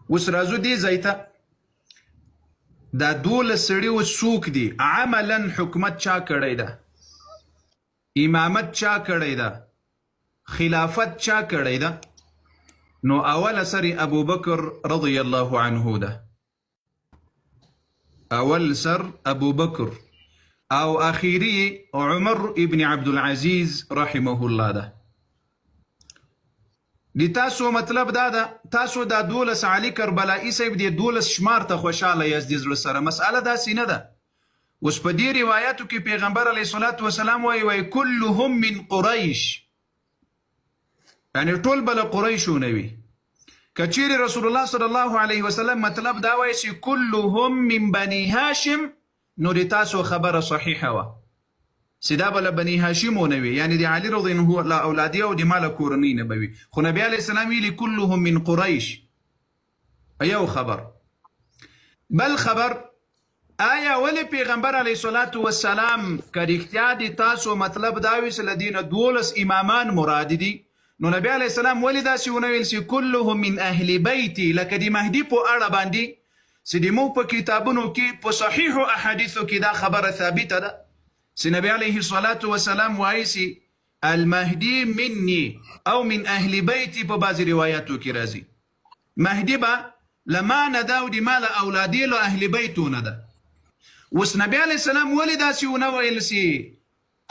اوس راځو دې ځای ته دا 12 سړي اوس څوک دي؟ عملا حکومت چا کړی ده؟ امامت چا کړی ده؟ خلافت چا کړی ده؟ نو اول سر ابو بکر رضی الله عنه ده. اول سر ابو بکر او اخیری عمر ابن عبدالعزیز رحمه الله ده. دی تاسو مطلب دا ده تاسو دا 12 علي کربلائي صاحب دی 12 شمار ته خوشاله یاست د زړه سره. مسأله داسې نه ده. اوس په دې روایاتو کې پیغمبر علیه الصلاة والسلام وایي کلهم من قریش، یعنی ټول به له قریشو نه وي. که چیرې رسول الله صلی الله علیه وسلم مطلب دا وایي چې کلهم من بني هاشم، نو د تاسو خبره صحیحه وه چې دا به له بني هاشمو نه وي، یعنی د علي رضی الله عنه اولادي او د ماله کورنۍ نه به وي. خو نبي علیه السلام ویلي کلهم من قریش. یو خبر. بل خبر، آیا ولې پیغمبر علیه الصلاة والسلام که رښتیا د تاسو مطلب دا وي چې له دې نه 12 امامان مراد دي، نو نبی علیه السلام ولې داسې ونه ویل چې کلهم من اهل بیتي، لکه د مهدي په اړه باندې چې د موږ په کتابونو کې په صحیحو احادیثو کې دا خبره ثابته ده چې نبی علیه الصلاة والسلام وایي چې المهدي مني او من اهل بیتي. په بعضې روایاتو کې راځي مهدي به له ما نه ده او د ما له اولادي له اهل بیتو نه ده. اوس نبی علیه السلام ولې داسې ونه ویل چې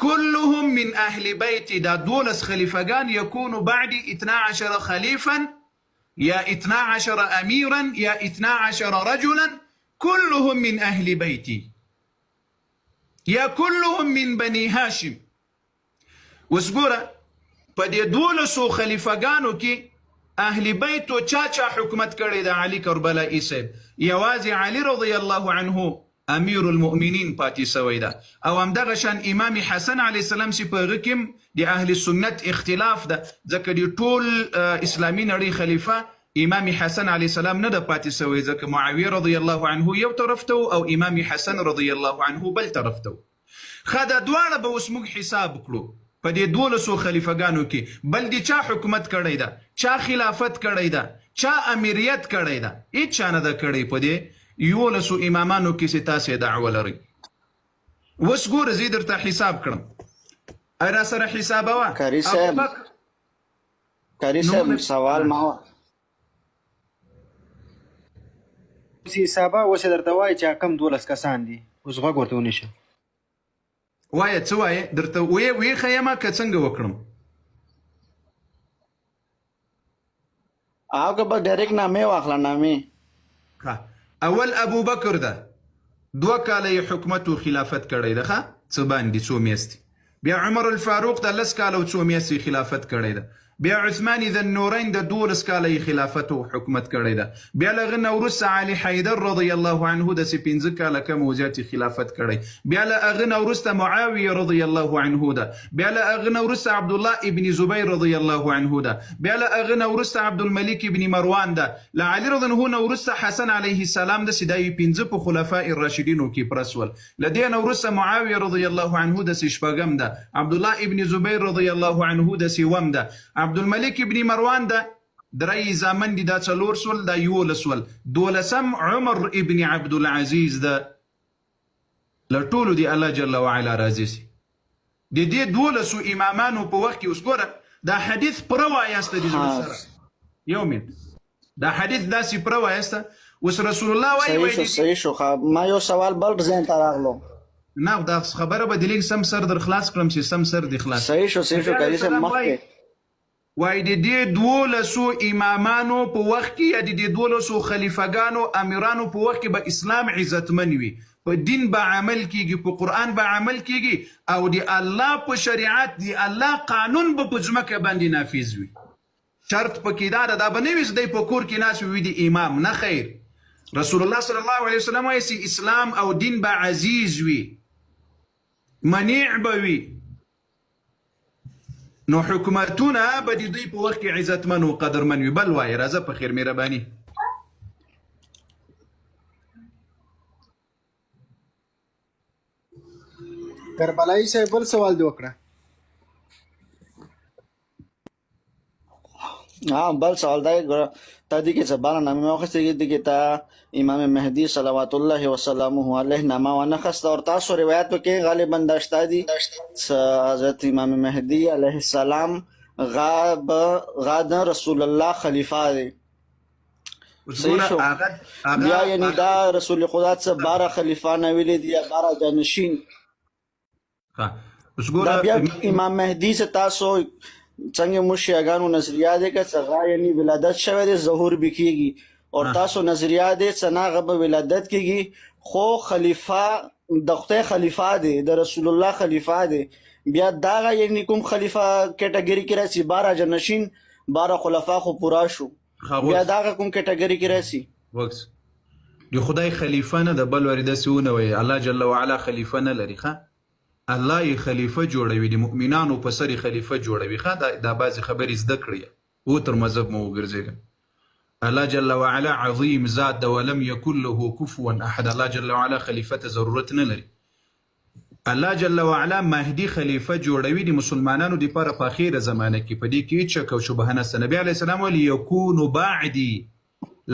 كلهم من أهل بيتي، دا 12 خليفقان يكون بعد 12 خليفا يا 12 أميرا يا 12 رجلا كلهم من أهل بيتي يا كلهم من بني هاشم. وسګوره په دې 12 خلیفګانو کې اهل بیتو چا حکومت کړی د علي کربلائي صاحب؟ یوازې علي رضی الله عنه امیر المؤمنین پاتې سوی ده. او همدغه شان امام حسن علیه السلام چې په هغه کې د اهل سنت اختلاف ده، ځکه د ټول اسلامي نړۍ خلیفه امام حسن علیه السلام نه ده پاتې سوی، ځکه معاویه رضی الله عنه یو طرف ته او امام حسن رضی الله عنه بل طرف ته. ښه دا دواړه به اوس موږ حساب کړو په دې 12 خلیفګانو کې بل د چا حکومت کړی ده، چا خلافت کړی ده، چا امیریت کړی ده؟ هیڅ چا نه ده کړی په دې 11 امامانو کې چې تاسې دعوه لرئ. اوس ګوره زه درته حساب کړم، را سره حسابوه. کاري صاحب سوال ما حسابه اوس درته وایي چې کم 12 کسان دي. اوس غوږ ورته ونیشه. وایه څه وایې؟ درته ویې ښیمه که څنګه وکړم؟ او که به ډایرکټ نامې واخله. نامې اول ابو بکر ده، 2 کاله یې حکومت و خلافت کړی ده، ښه څه باندې 2 میاشتې. بیا عمر الفاروق ده 10 کاله او 2 میاشتې خلافت کړی ده. بیا عثمان ذو النورین ده 12 کاله یې خلافت او حکومت کړی ده. بیا له هغه نه وروسته علي حیدر رضی الله عنه داسې 15 کاله کم او زیاتې خلافت کړی. بیا له هغه نه وروسته معاویه رضی الله عنه ده. بیا له هغه نه وروسته عبدالله ابن زبیر رضی الله عنه ده. بیا له هغه نه وروسته عبدالملک ابن مروان ده. له علي رضی الله عنه وروسته حسن علیه السلام داسې دا 15 په خلفاء الراشدینو کې پرسول. له دې نه وروسته معاویه رضی الله عنه داسې 4 ده. عبدالله ابن زبیر رضی الله عنه داسې 1 ده. عبدالملک ابن مروان ده 3 زامن دي، دا 4 سول، دا 11 سول. 12 عمر ابن عبدالعزیز ده. له ټولو دی الله جل وعلا راضي سي. د دې 12 امامانو په وخت کې اوس ګوره دا حدیث پوره وایسته د زړه سره. یو منټ دا حدیث داسې پوره وایسته. اوس رسول الله وایي صحیح شو. ما یو سوال بل ذهن ته راغلو. نه دا خبره به د لیک سم سر در خلاص کړم چې سم سر دی خلاص. صحیح شو کاري صاحب مخکې وای د دې 12 امامانو په وخت کې یا د دې 12 خلیفګانو امیرانو په وخت کې به اسلام عزتمن وي، په دین به عمل کیږي، په قرآن به عمل کیږي، او د الله په شریعت د الله قانون به په ځمکه باندې نافذ وي. شرط پکې دا ده به نه وي چې دی په کور کې ناست وي د امام، نه خیر. رسول الله صلی الله علیه وسلم وایي چې اسلام او دین به عزیز وي، منیع به وي، نو حکومتونه به د دوی په وخت کې عزتمن او قدرمن وي. بل وایي راځه په خیر مهرباني. کربلائي صاحب بل سوال دی وکړه. بل سوال دی ګوره تا دې کې څه باره نامې مې واخیستې دې کې تا امام مهدي صلوات الله وسلامه علیه نامه وانخسته اور تاسو روایتو کې غالبا دا شته دي حضرت امام مهدي علیه السلام غاد رسول الله خلیفہ دی صحیح شو بیا یعنی دا رسول خدا څخه 12 خلیفہ نه ویلي دي 12 جانشین دا بیا امام مهدي څخه تاسو څنګه مو شیعاګانو نظریه ده که څنګه یعنی ولادت شوی دی ظهور بکیږي او تاسو نظریه ده څنګه غو ولادت کیږي خو خلیفہ د خدای خلیفہ دی د رسول الله خلیفہ دی بیا دا یعنی کوم خلیفہ کټګری کې راځي 12 جنشین 12 خلفا خو پورا شو بیا دا کوم کټګری کې راځي وکس دی خدای خلیفہ نه د بل ورده سونه وي الله جل وعلا خلیفہ نه لري ښه الله یې خلیفہ جوړوي د مؤمنانو په سر خلیفہ جوړوي ښه دا بعضې خبرې زده کړئ او تر مذهب مو وګرځېږه الله جل وعلا عظیم ذات ده ولم یکن له کفوا احد الله جل وعلا خلیفہ ته ضرورت نه لري الله جل وعلا مهدي خلیفہ جوړوي د مسلمانانو دپاره په اخیره زمانه کې په دې کې هېڅ شک او شبهه نشته نبي علیه السلام ویلي یکونو بعدي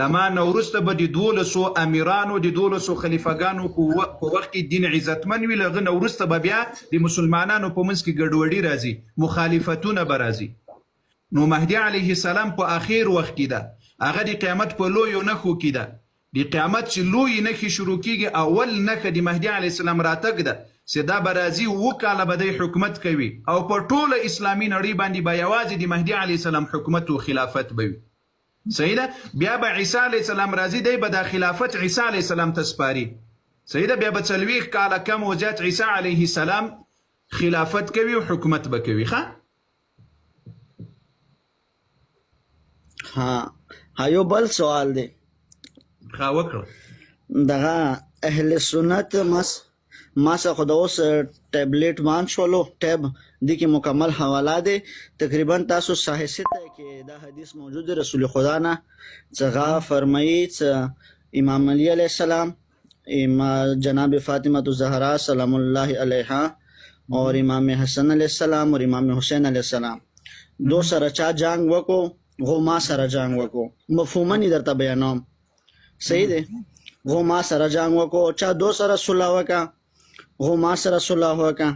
لما نه وروسته به د 1200 امیرانو د 1200 خلیفګانو په وخت کې دین عزتمن وي له هغه نه وروسته به بیا د مسلمانانو په منځ کې ګډوډي راځي مخالفتونه به راځي نو مهدي علیه السلام په اخیر وخت کې ده هغه د قیامت په لویو نښو کې ده د قیامت چې لوی نښې شروع کېږي اول نښه د مهدي علیه السلام راتګ ده چې دا به راځي 7 کاله به دی حکومت کوي او په ټوله اسلامي نړۍ باندې به یوازې د مهدي علیه السلام حکومت و خلافت به وي صحیح ده بیا به عیسی علیه السلام راځي دی به دا خلافت عیسی علیه السلام ته سپاري صحیح ده بیا به 40 کاله کم و زیات عیسی علیه السلام خلافت کوي او حکومت به کوي ښه ها یو بل سوال دی ښه وکړه دغه اهل سنت ما څخه خو د اوس ټیبلیټ مان شولو ټیب دی کې مکمل حواله دی تقریبا تاسو صحیح سته کې دا حدیث موجود دی رسول خدا نه څنګه فرمایي امام علی علیہ السلام جناب فاطمہ الزہرا سلام الله علیہا اور امام حسن علیہ السلام اور امام حسین علیہ السلام دو سره چا جنگ وکړو غو ما سره جنگ وکړو مفهوما نه درته بیانوم صحیح دی غو ما سره جنگ وکړو چا دو سره صلح وکړه غو ما سره صلح وکړه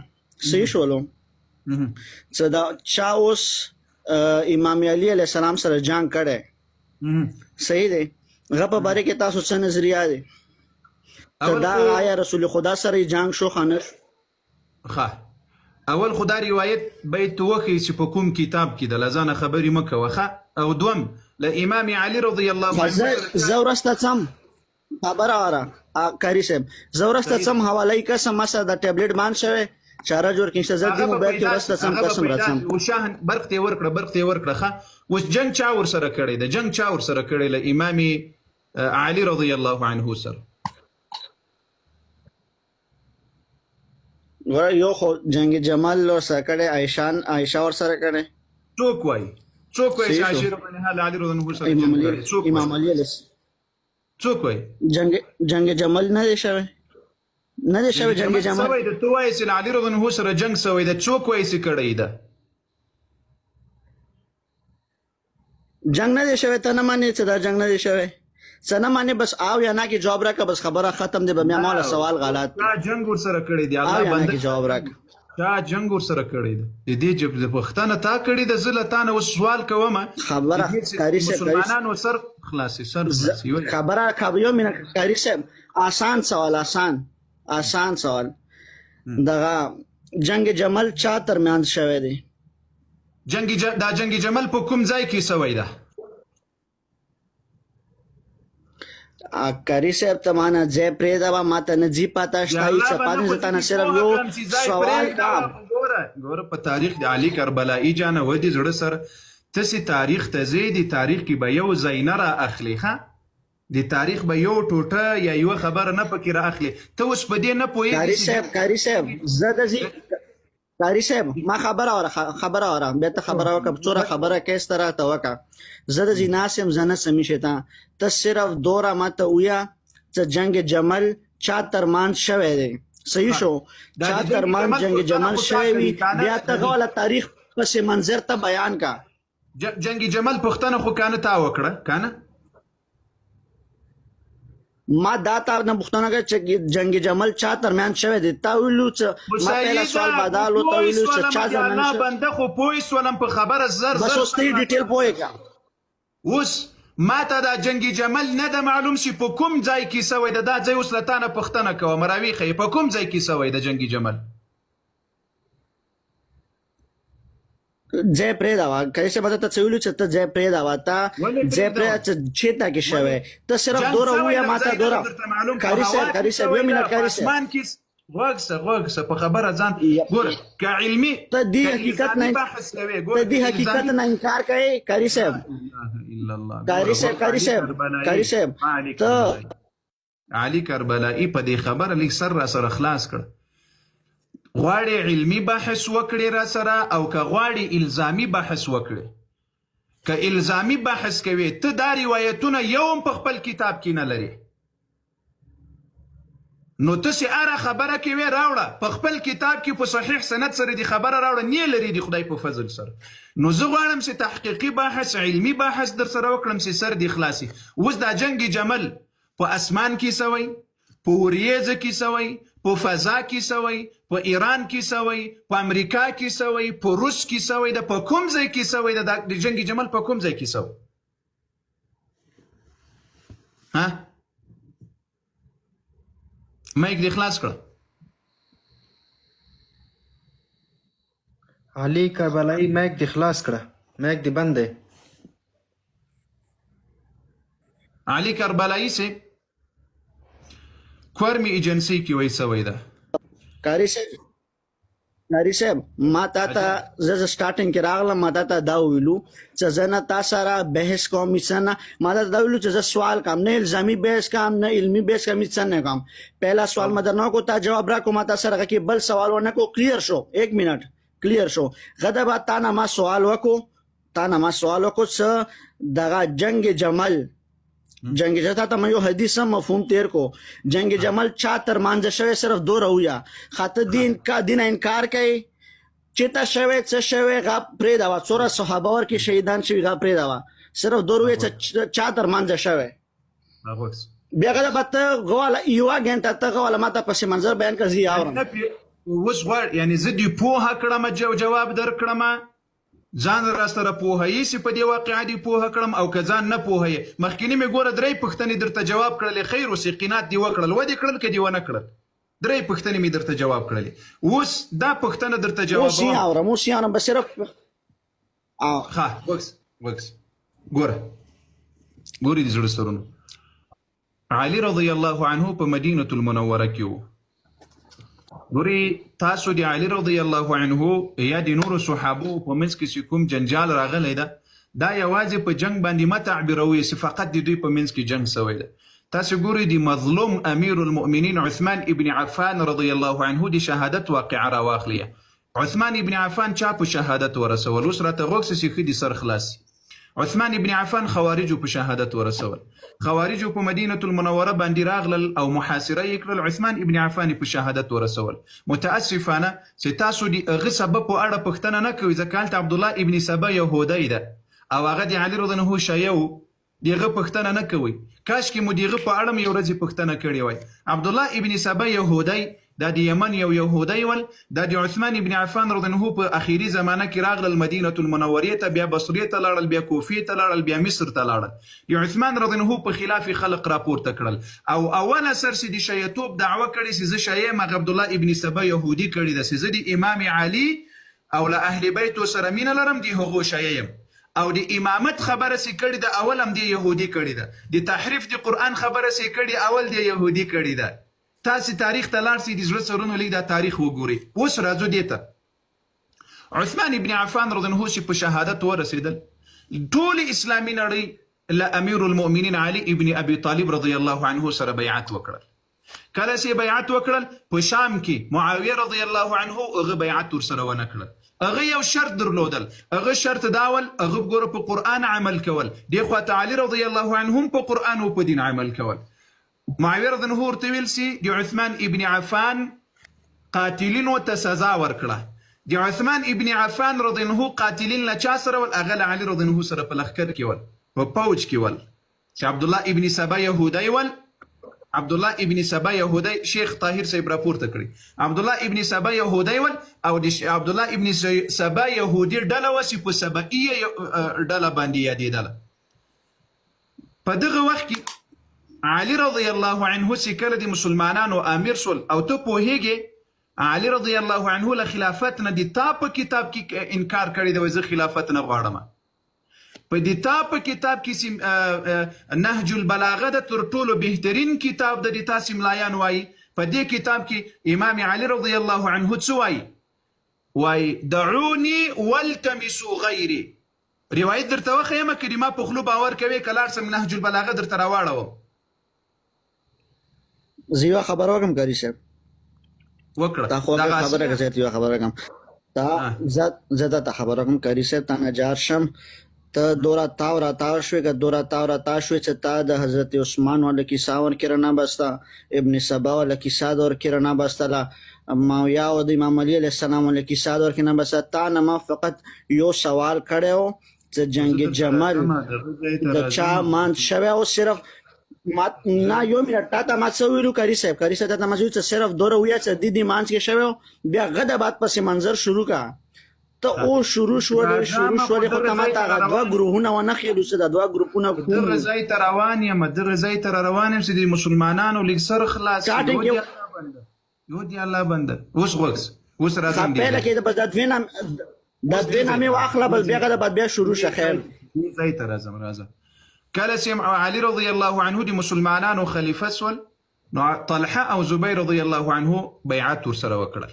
صحیح شولو څه دا چا اوس امام علی علیہ السلام سره جنگ کړی صحیح دی هغه په باره کې تاسو څه نظریه دی دا آیا رسول خدا سره جنگ شو خانه ښه اول خدا روایت بیت وخی چې په کوم کتاب کې د لزانه خبرې مه کوه ښه او دوم له امام علی رضی الله عنه زه ورسته څم خبره واره کاری صاحب زه ورسته څم حواله یې قسم مسه د ټیبلیټ مان شوی چاره جوړ کړي چې زه دې موبایل کې ورسته څم قسم راځم وشاهن برق ته ورکړه ښه اوس جنگ چا ورسره کړی د جنگ چا ورسره کړی له امام علی رضی الله عنه سره ور یو خو جنگ جمل ورسره کړی عائشہ ورسره کړی څوک وایي عائشہ رضی علی رضی الله عنه امام علی علیہ څوک وایي جنگ جمل نه دی شوی نه دی شوی جنگ جمل سوی د تو وایي چې علی رضی الله عنه سره جنگ سوی د څوک وایي چې کړی ده جنگ نه دی شوی ته نه مانی چې دا جنگ نه دی شوی څه نه مانی بس آو یا نه کې جواب راکړه بس خبره ختم دی به مې مولا سوال غلط دا جنگ ورسره کړی دی الله بنده جواب راکړه دا جنگ ورسره کړی دی د دې جب د پښتنه تا کړی د زله تا نه سوال کوم خبره کاری سے مسلمانانو سر خلاصي خبره کاویو مینه کاری سے آسان سوال آسان سوال دغه جنگ جمل چا ترمیان شوی دی جنگ جمل په کوم ځای کې سوی ده کاری صاحب ته مانا ځای پرېږده به ماته نه ځي پاته شته هېڅ پاتې زه تا نه صرف یو سوال ګوره په تاریخ د علي کربلایي جانه ودې زړه سره تاسې تاریخ ته ځې د تاریخ کې به یو ځای نه را اخلي ښه د تاریخ به یو ټوټه یا یوه خبره نه پکې را اخلي ته اوس په دې نه پوهېږې کاری صاحب زه د کاری صاحب ما خبره وره بیا ته خبره وکړه څوره خبره کیس ته راته وکړه زه د ناست یم زه نه سمې شیطان ته صرف دوره ماته وویه چې جنگ جمل چا ترمان شوی دی صحیح شو چا ترمان جنگ جمل شوی وي بیا ته غوله تاریخ پس منظر ته بیان کا جنگ جمل پښتنه خو کانه تا وکړه کنه ما دا تا نه پوښتنه کوي چې جنگ جمل چا ترمیان شوی دی تا ویلو چې ما پهلا سوال بدل او تا ویلو چې چا ترمیان الله بنده خو پوي سولم په خبره زر بس اوس ته ډیټیل پوي کا اوس ما ته دا جنگ جمل نه د معلوم شي په کوم ځای کې سوی دا ځای اوس لتانه پښتنه کوه مراوي خې په کوم ځای کې سوی د جنگ جمل जय प्रेदावा कैसे बता ता चविलू छ त जय प्रेदावा ता जय प्रे चेता के शवे त सिर्फ दोरा हुआ माता दोरा कारी से 2 मिनट कारी से आसमान की وغس په خبره ځان ګور ک علمي ته دی حقیقت نه بحث کوي ګور ته دی حقیقت نه انکار کوي कारी صاحب الا الله कारी صاحب ته علي کربلائي په دې خبره لیک سره خلاص کړ غواړي علمي بحث وکړي را سره او که غواړي الزامي بحث وکړي که الزامي بحث کوي ته دا روایتونه یوم په خپل کتاب کې نه لري نو تاسې اره خبره کوي راوړه په خپل کتاب کې په صحیح سند سره دی خبره راوړه نه لري دی خدای په فضل سره نو زه غواړم چې تحقیقي بحث علمي بحث در سره وکړم چې سر دی خلاصي اوس دا جنگ جمل په اسمان کې سوی په وریځ کې سوی په فضا کې سوی په ایران کې سوی په امریکا کې سوی په روس کې سوی د په کوم ځای کې سوی د جنگ جمل په کوم ځای کې سوی ها مایک دی خلاص کړه علي کربلائي مایک دی خلاص کړه مایک دی بند دی علي کربلائي سے کورمی ایجنسی کی وای سوی ده कारी صاحب ما تا ته زه سٹارټینګ کې راغلم ما تا دا ویلو چې زه نه تا سره بحث کوم نه ما دا ویلو چې زه سوال کوم نه الزامي بحث کوم نه علمي بحث کوم نه کوم پہلا سوال مدر نه کو تا جواب را کو ما تا سره کې بل سوال ونه کو کلیر شو 1 منټ کلیر شو غدا با تا نه ما سوال وکړو څه دغه جنگ جمل جنگ جتا ته یو حدیث مفهوم تیر کو جنگ جمل چا تر مانځ شوی صرف دو رویا خاطر دین کا دین انکار کوي چتا شوی څه شوی غ پرې دا څوره صحابه ور کې شهیدان شوی غ پرې دا صرف دو رویا چا تر مانځ شوی بیا غدا بت غواله یو غنټه ته غواله ماته پس منظر بیان کړی اورم وس غواړ یعنی زدي پوها کړم جواب در کړم ځان را سره پوهایي چې په دې واقعه دی پوهه کړم او که ځان نه پوهایي مخکینی مې ګوره درې پوښتنې درته جواب کړلې خیر اوس یقینات دی وکړل ودې کړل که دې ونه کړل درې پوښتنې مې درته جواب کړلې اوس دا پوښتنه درته جواب اوس یې بس صرف ها وکس ګوره ګوري دې زړه سترونو علي رضی الله عنه په مدینه المنوره کې و ګوري تاسو د علي رضی الله عنه یا د نورو صحابو په منځ کې کوم جنجال راغلی ده دا یوازې په جنگ باندې مه تعبیروي چې فقط د دوی په منځ کې جنگ سوی ده تاسو ګوري د مظلوم امیر المؤمنین عثمان ابن عفان رضی الله عنه د شهادت واقعه راواخلیه عثمان ابن عفان چا په شهادت ورسول اوس راته غوږ چې ښه دي سر خلاصي عثمان ابن عفان خوارجو په شهادت ورسول خوارجو په مدینه المنوره باندې راغلل او محاصره یې کړل عثمان ابن عفان په شهادت ورسول متاسفانه چې تاسو د هغه سبب په اړه پوښتنه نه کوئ ځکه هلته عبدالله ابن سبا یهودی ده او هغه د علي رضی الله عنه شیعه و دغه پوښتنه نه کوئ کاشکې مو دغه په اړه یو ورځ پوښتنه کړې وای عبدالله ابن سبا یهودی دا د یمن یو یهودی ول دا د عثمان ابن عفان رضی الله عنه په اخیری زمانه کې راغلل مدینه المنوره ته بیا بصره ته لاړل بیا کوفه ته لاړل بیا مصر ته لاړل د عثمان رضی الله عنه په خلاف خلق راپورته کړل او اوله سر چې د شیعتوب دعوه کړي چې زه شیعه یم عبدالله ابن سبا یهودي کړي ده چې زه د امام علي او له اهل بیت سره مینه لرم د هغو شیعه یم او د امامت خبره سي کړي ده اول هم د يهودي کړي ده د تحریف د قران خبره سي کړي اول د يهودي کړي ده تاسو تاریخ ته لاړ سي د زړه سرونو لیک دا تاریخ وګوري اوس راځو دیته عثمان ابن عفان رضی الله عنه په شهادت ورسېدل ټول اسلامي نړۍ له امیر المؤمنین علي ابن ابي طالب رضی الله عنه سره بیعت وکړل کله چې بیعت وکړل په شام کې معاویه رضی الله عنه هغه بیعت ورسره ونه کړل هغه یو شرط درلودل هغه شرط داول هغه ګوره په قران عمل کول دی خو تعالی رضی الله عنهم په قران او په دین عمل کول معاویه رضی الله عنه ورته ویل سي د عثمان ابن عفان قاتلینو ته سزا ورکړه د عثمان ابن عفان رضی الله عنه قاتلین له چا سره ول؟ هغه له علي رضی الله عنه سره په لښکر کې ول، په پوج کې ول، چې عبدالله ابن سبا یهودی ول. عبدالله ابن سبا یهودی شیخ طاهر صاحب راپورته کړي، عبدالله ابن سبا یهودی ول او د عبدالله ابن سبا یهودي ډله وه چې په سبعیه ډله باندې یادېدله. په دغه وخت کې علي رضی الله عنه چې کله د مسلمانانو امیر سول، او ته پوهېږې علي رضی الله عنه له خلافت نه د تا په کتاب کې انکار کړی دی، زه خلافت نه غواړم. په د تا په کتاب کې نهج البلاغه د تر ټولو بهترین کتاب د تاسې ملایان وایي. په دې کتاب کې امام علي رضی الله عنه څه وایي؟ وایي دعوني والتمسوا غیري. روایت درته وښیم که ما په خلو باور کوي که لاړ سم نهج البلاغه درته راواړوم. زه یوه خبره وکړم کاري صاحب، وکړه تا خو خبره که زیات یوه خبره کوم تا زه درته خبره کوم کاري صاحب، تا نجار شم ته دورا تاو را تاو شوی که دورا تاو را تاو شوی چې تا د حضرت عثمان والا کیسه ورکې رانه بسته، ابن سبا والا کیسه د ورکې رانه بستله، ماویا او د امام علی علیه السلام والا کیسه د ورکې نه بسته. تا نه ما فقط یو سوال کړی و چې جنگ جمل د چا ماند شوی او صرف نه یو منټ تا ته ما څه ویلو کاري صاحب تا ته ما چې صرف دوره ویا چې د دې مانځ کې شوی، بیا غده بعد پسې منظر شروع کا ته او شروع شولې خو ته ما ته هغه دوه ګروهونه ونښیلو چې دا دوه ګروپونه دغه ځای ته روان یم چې د مسلمانانو لږ سر خلاص یو دی الله بنده. اوس غوږ اوس راځم پهله کې بس د دوی نامې واخله بس بیا غده بعد بیا شروع شه. خیر ځای ته راځم. کله چې علي رضی الله عنه د مسلمانانو خلیفه سول، نو طلحه او زبیر رضی الله عنه بیعت ورسره وکړل.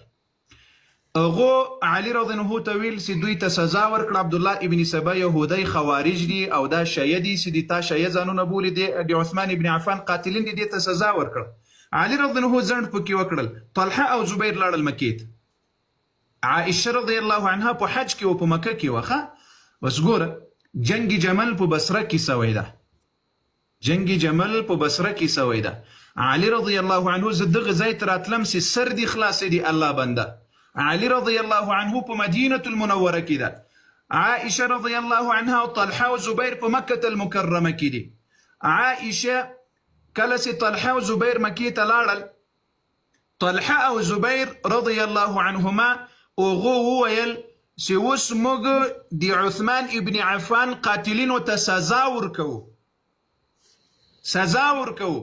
هغه علي رضی الله عنه ته ویل چې دوی ته سزا ورکړه، عبدالله ابن سبا یهودی خوارج دي او دا شیعه دي چې د تا شیعه ځانونه بولي، د عثمان ابن عفان قاتلین دي، دې ته سزا ورکړه. علي رضی الله عنه ځنډ پکې وکړل. طلحه او زبیر لاړل مکې ته. عائشه رضی الله عنها په حج کې او په مکه کې وخه. بس ګوره جنگ جمل په بصره کې سوی ده، جنگ جمل په بصره کې سوی ده. علي رضی الله عنه زه دغه ځای ته راتلم چې سر دې خلاص دي الله بنده. علي رضی الله عنه په مدینة المنوره کې ده، عائشه رضی الله عنها او طلحه او زبیر په مکه المکرمه کې دي. عائشه کله چې طلحه او زبیر مکې ته لاړل، طلحه او زبیر رضی الله عنهما هغه وویل چې اوس موږ د عثمان ابن عفان قاتلینو ته سزا ورکوو.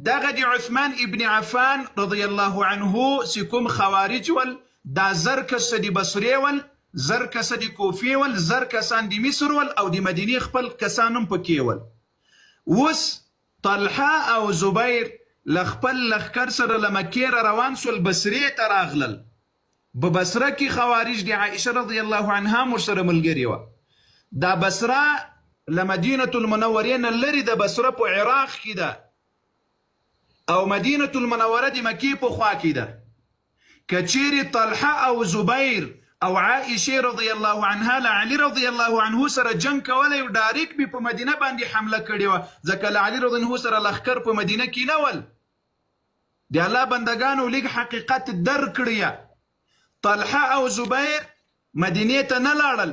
دغه د عثمان ابن عفان رضی الله عنه چې کوم خوارج ول، دا زر کسه د بصرې ول، زر کسه د کوفې ول، زر کسان د مصر ول او د مدینې خپل کسان هم پکې ول. اوس طلحه او زبیر له خپل لښکر سره له مکې روان سول، بصرې ته راغلل. په بصره کې خوارج د عائشه رضی الله عنها ورسره ملګري وه. دا بصره له مدینة المنورې نه لرې د بصره په عراق کې ده او مدینة المنوره د مکې په خوا کې ده. که چیرې طلحه او زبیر او عائشه رضی الله عنها له علي رضی الله عنه سره جنگ کولی و، ډایرکټ به په مدینه باندې حمله کړې وه، ځکه له علي رضی الله عنه سره لښکر په مدینه کې نه ول. د الله بندګانو لږ حقیقت درکړی. طلحه او زبیر مدینې ته نه لاړل،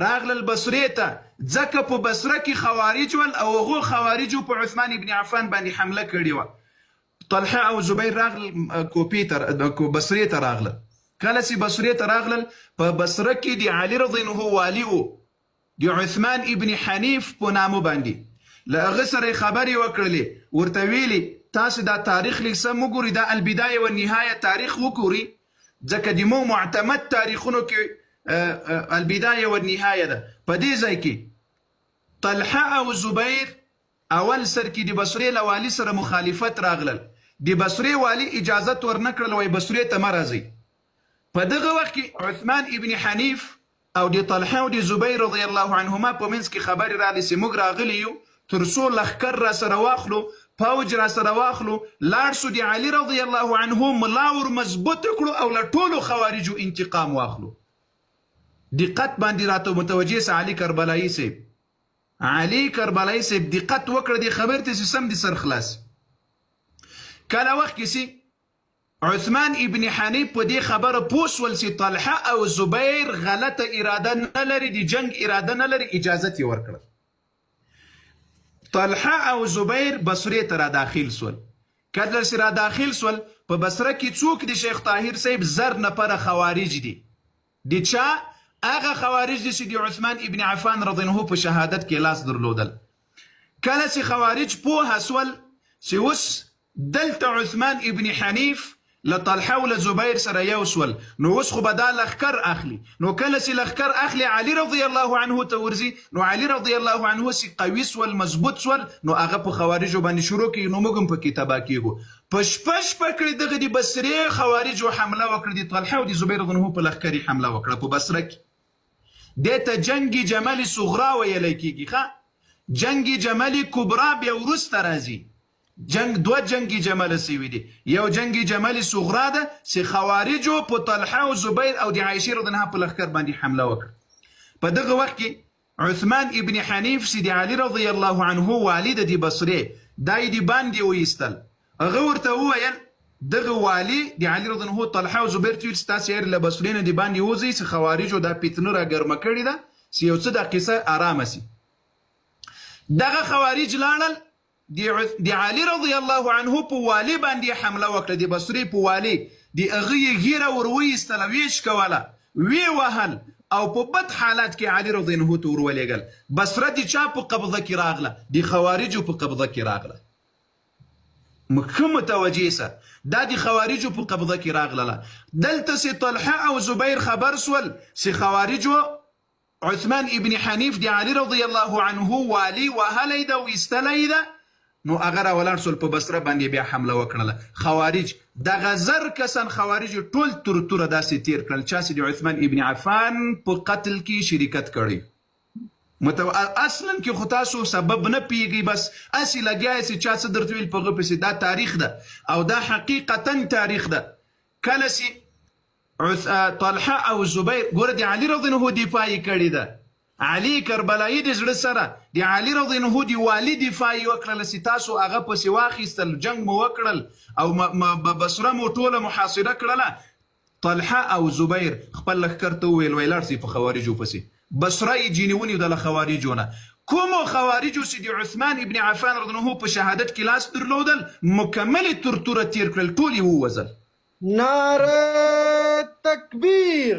راغلل بصرې ته، ځکه په بصره کې خوارج ول او هغو خوارجو په عثمان ابن عفان باندې حمله کړې وه. طلحه او زبیر راغلل بصرې ته راغلل. کله چې بصرې ته راغلل، په بصره کې د علي رضی الله عنه والي و د عثمان ابن حنیف په نامه باندې. له هغه سره خبرې وکړلې، ورته ویلي تاسو دا تاریخ لیک سم وګورئ، دا البدایه والنهایه تاریخ وګورئ، ځکه د مو معتمد تاریخونو کې البدایه والنهایه ده. په دې ځای کې طلحه او زبیر اول سر کې د بصرې له والي سره مخالفت راغلل. د بصرې والي اجازت ورنکړل، وایي بصرې ته مه راځئ. په دغه وخت کې عثمان ابن حنیف او د طلحه او د زبیر رضی الله عنهما په منځ کې خبرې راغلې چې موږ راغلي یو تر څو لښکر را سره واخلو، فوج را سره واخلو، لاړ سو د علي رضی الله عنه ملا ور مضبوط کړو او له ټولو خوارجو انتقام واخلو. دقت باندې راته متوجه سه علي کربلایي صاحب، علي کربلایي صاحب دقت وکړه، د خبر ته سم دي سر خلاص. کله وخت کې عثمان ابن حنیف په دې خبره پوه شول چې طلحه او زبیر غلطه اراده نه لري، د جنگ اراده نه لري، اجازت یې ورکړه. طلحه او زبیر بصرې ته را داخل سول. کله چې را داخل سول په بصره کې څوک د شیخ طاهر صاحب زر نفره خوارج دي. د چا؟ هغه خوارج دي چې د عثمان ابن عفان رضی الله عنه په شهادت کې لاس درلودل. کله چې خوارج پوه سول چې اوس دلته عثمان ابن حنیف له طلحه او له زبیر سره یو سول، نو اوس خو به دا لښکر اخلي. نو کله چې لښکر اخلي علي رضی الله عنه ته ورځي، نو علي رضی الله عنه چې قوي سول، مضبوط سول، نو هغه په خوارجو باندې شروع کوي. نو موږ هم پکې تباه کېږو. په شپه کړې دغه د بصرې خوارجو حمله وکړه، د طلحه او د زبیر رضی الله عنه په لښکرې حمله وکړه په بصره کې. دې ته جنگ جمل صغرا ویلی کېږي. ښه، جنگ جمل کبرا بیا وروسته راځي. دوه جنگ جمل سوي دي. یو جنگ جمل صغرا ده چې خوارجو په طلحه او زبیر او د عایشې رضی الله عنها په لښکر باندې حمله وکړه. په دغه وخت کې عثمان ابن حنیف چې د علي رضی الله عنه والي د بصرې دا یې د باندې وایستل. هغه ورته وویل دغه والي د علي رضی الله عنه طلحه او زبیر ته ویل چې تاسې یې له بصرې نه د باندې وځئ چې خوارجو دا فتنه را ګرمه کړې ده چې یو څه دا قصه ارامه سي. دغه خوارج لاړل د علي رضی الله عنه په والي باندې حمله وکړه، د بصرې په والي. د هغه یې ږیره ور وایستله، ویې شکوله، ویې وهل او په بد حالت کې علي رضی الله عنه ته ور ولېږل. بصره د چا په قبضه کې راغله؟ د خوارجو په قبضه کې راغله. ښه متوجه سه، دا د خوارجو په قبضه کې راغله. دلته چې طلحه او زبیر خبر سول چې خوارجو عثمان ابن حنیف د علي رضی الله عنه والي وهلی ده او ایستلی ده، نو هغه راولاړ سول په بصره باندې بیا حمله وکړله. خوارج دغه زر کسان خوارج ټول تور توره داسې تیر کړل چا چې د عثمان ابن عفان په قتل کې شریکت کړی. اصلا کې خو تاسو سبب نه پیږئ، بس اسې لګیا یې چې چا څه درته ویل په هغه پسې. دا تاریخ ده او دا حقیقتا تاریخ ده. کله چې طلحه او زبیر ګوره د علي رضی الله عنه دفاع یې کړې ده. علي کربلایي د زړه سره د علي رضی الله عنه د والي دفاع یې وکړله چې تاسو هغه پسې واخیستل، جنګ مو وکړل او بصره مو ټوله محاصره کړله. طلحه او زبیر خپل لښکر ته وویل ویلاړ سئ په خوارجو پسې. بصره یې ځینې ونیو د له خوارجو نه. کومو خوارجو چې د عثمان ابن عفان رضی الله عنه په شهادت کې لاس درلودل مکمل تورتوره تیر کړل، ټول یې ووژل. نعره تکبیر.